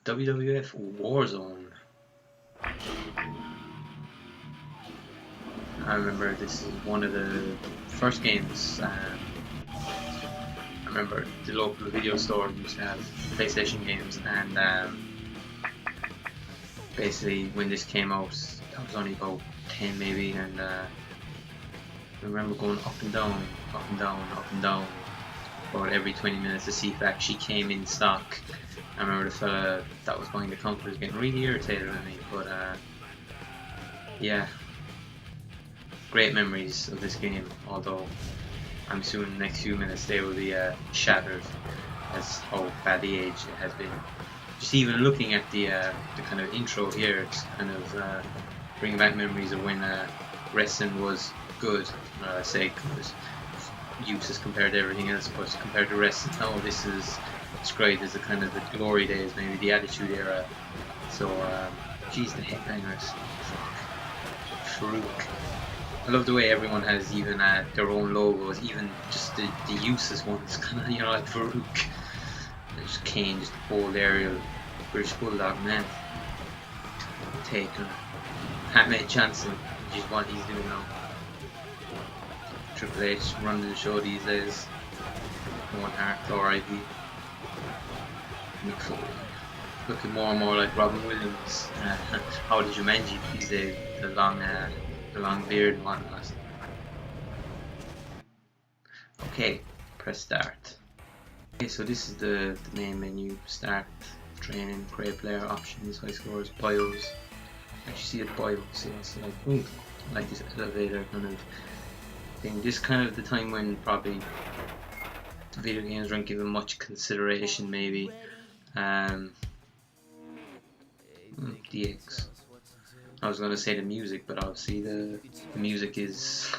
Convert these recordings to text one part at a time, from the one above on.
WWF Warzone. I remember this is one of the first games. I remember the local video store used to have PlayStation games, and basically when this came out, I was only about 10 maybe, and I remember going up and down, up and down, up and down about every 20 minutes to see if it actually came in stock. I remember the fella that was buying the counter was getting really irritated with me, but yeah, great memories of this game, although I'm assuming the next few minutes they will be shattered as how bad the age it has been. Just even looking at the kind of intro here, it's kind of bringing back memories of when wrestling was good. I say good, useless compared to everything else, but compared to wrestling, oh, this is great. This is kind of the glory days, maybe the Attitude Era. So, geez, the headbangers, Farouk. I love the way everyone has even their own logos, even just the useless ones, kind of, you know, like Farouk. There's Kane, just old aerial British Bulldog, man. Taker, Hatmate Johnson, which is what he's doing now. Triple H running the show these days. One Hart, R.I.P. Looking more and more like Robin Williams. How did you manage these days? The long beard and whatnot. Okay, press start. Okay, so this is the main menu. Start, training, create player, options, high scores, bios. Actually see a bio, so it's like, ooh, I like this elevator kind of thing. This kind of the time when probably video games weren't given much consideration, maybe. DX. I was gonna say the music, but obviously the music is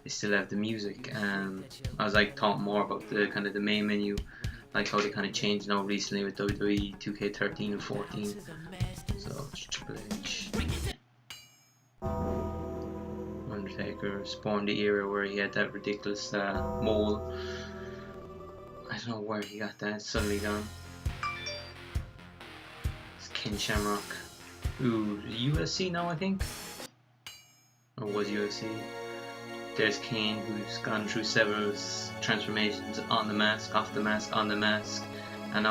they still have the music. I was like talking more about the kind of the main menu, like how they kind of changed now recently with WWE 2K13 and 14. So Triple H, Undertaker spawned the era where he had that ridiculous mole. I don't know where he got that. It's suddenly gone. It's Ken Shamrock. Ooh, UFC now, I think, or was UFC. There's Kane, who's gone through several transformations on the mask, off the mask, on the mask, and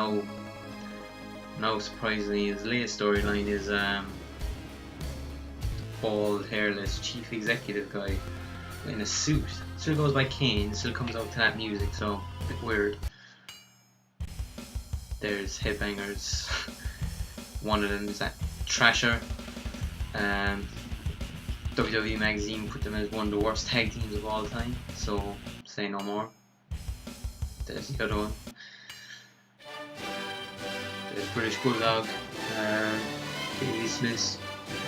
now surprisingly his latest storyline is bald, hairless chief executive guy in a suit. Still goes by Kane, still comes out to that music, so a bit weird. There's Headbangers. One of them is that Trasher. WWE magazine put them as one of the worst tag teams of all time, so say no more. There's the other one. There's British Bulldog, Davey Smith,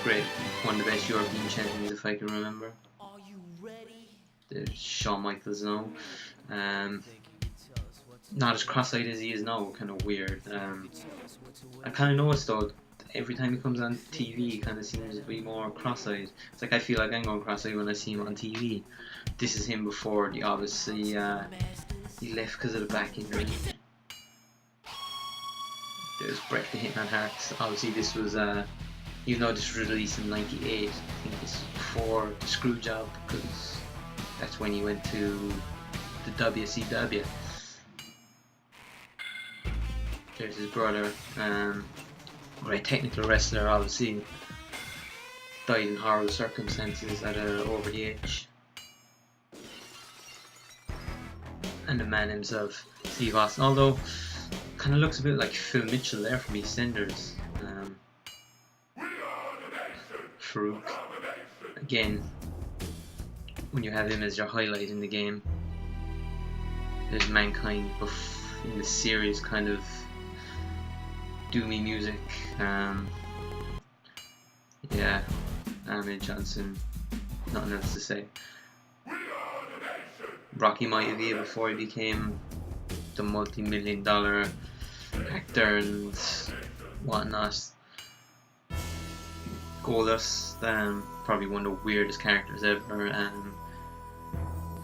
great, one of the best European champions if I can remember. There's Shawn Michaels now. Not as cross-eyed as he is now, kind of weird. I kind of noticed though, every time he comes on TV, he kind of seems to be more cross-eyed. It's like I feel like I'm going cross-eyed when I see him on TV. This is him before the obviously he left because of the back injury. There's Bret the Hitman Hart. Obviously this was even though this was released in '98, I think this was before the screw job, because that's when he went to the WCW. There's his brother, very technical wrestler, obviously died in horrible circumstances at over the age. And the man himself, Steve Austin, although kind of looks a bit like Phil Mitchell there from EastEnders. Farouk, again, when you have him as your highlight in the game. There's Mankind in the series kind of doomy music. Yeah, Ahmed Johnson, nothing else to say. Rocky Maivia before he became the multi-million-dollar actor and whatnot. Goldust, probably one of the weirdest characters ever.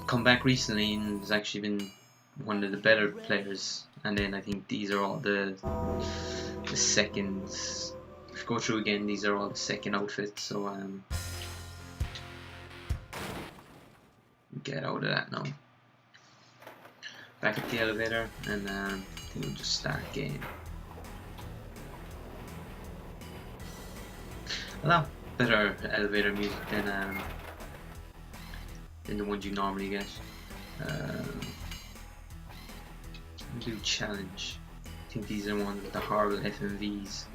Come back recently and has actually been one of the better players. And then I think these are all the the second. If you go through again, these are all the second outfits. So get out of that now. Back at the elevator, and I think we'll just start game. A lot better elevator music than the ones you normally get. We'll do challenge. I think these are ones with the horrible FMVs.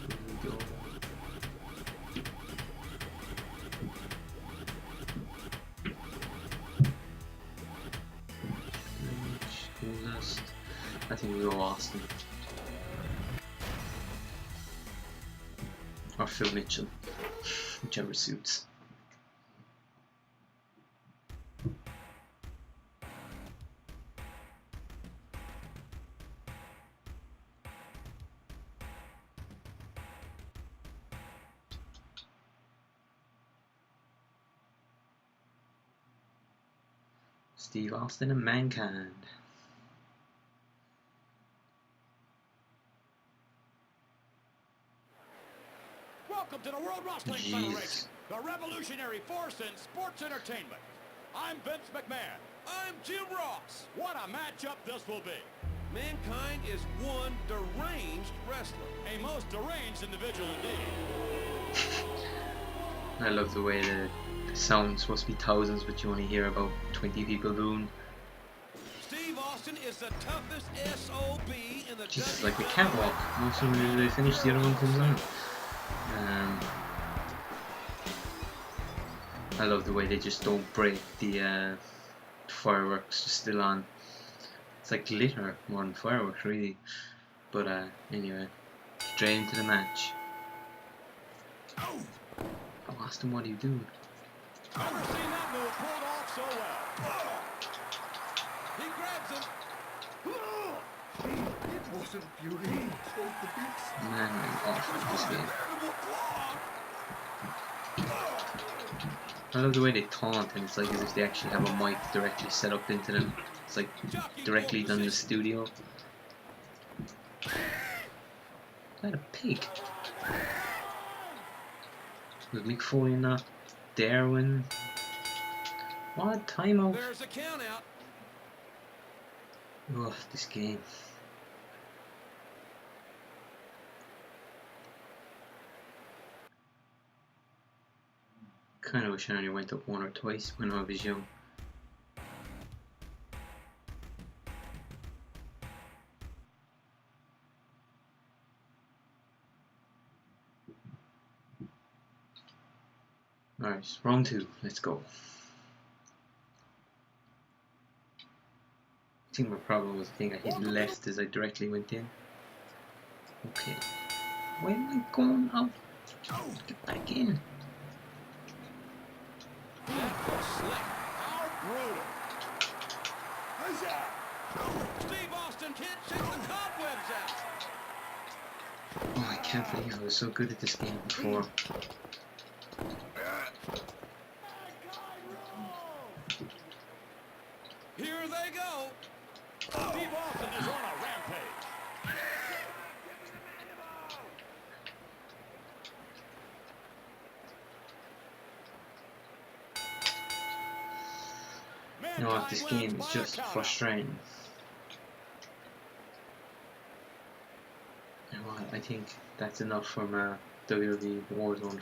Here we go. I think we'll go Austin. Or Phil Mitchell. Whichever suits. Steve Austin and Mankind. Welcome to the World Wrestling Federation, the revolutionary force in sports entertainment. I'm Vince McMahon. I'm Jim Ross. What a matchup this will be. Mankind is one deranged wrestler. A most deranged individual indeed. I love the way the sound's supposed to be thousands, but you only hear about 20 people doing. Steve Austin is the toughest SOB in the Jesus, like a catwalk. Also, when they finish, the other one comes on. I love the way they just don't break the fireworks, just still on. It's like glitter more than fireworks, really. But anyway, straight into the match. Oh, Austin, what are you doing? Never seen that move pulled off so well. He grabs him. It wasn't beauty. Man, I'm awful at this game. I love the way they taunt, and it's like as if they actually have a mic directly set up into them. It's like directly done in the studio. Is that a pig? Was Mick Foley not there when... What? Timeout? There's a count out. Ugh, this game. Kind of wish I only went up one or twice when I was young. Alright, round 2, let's go. I think my problem was I think I hit left as I directly went in. Okay. Where am I going out? Get back in. That was slick. How brutal. Steve Austin can't shake the cobwebs out. Oh, I can't believe I was so good at this game before. Here they go. Steve Austin is on a rampage. You know what, this game is just frustrating. You know what, I think that's enough from WWE Warzone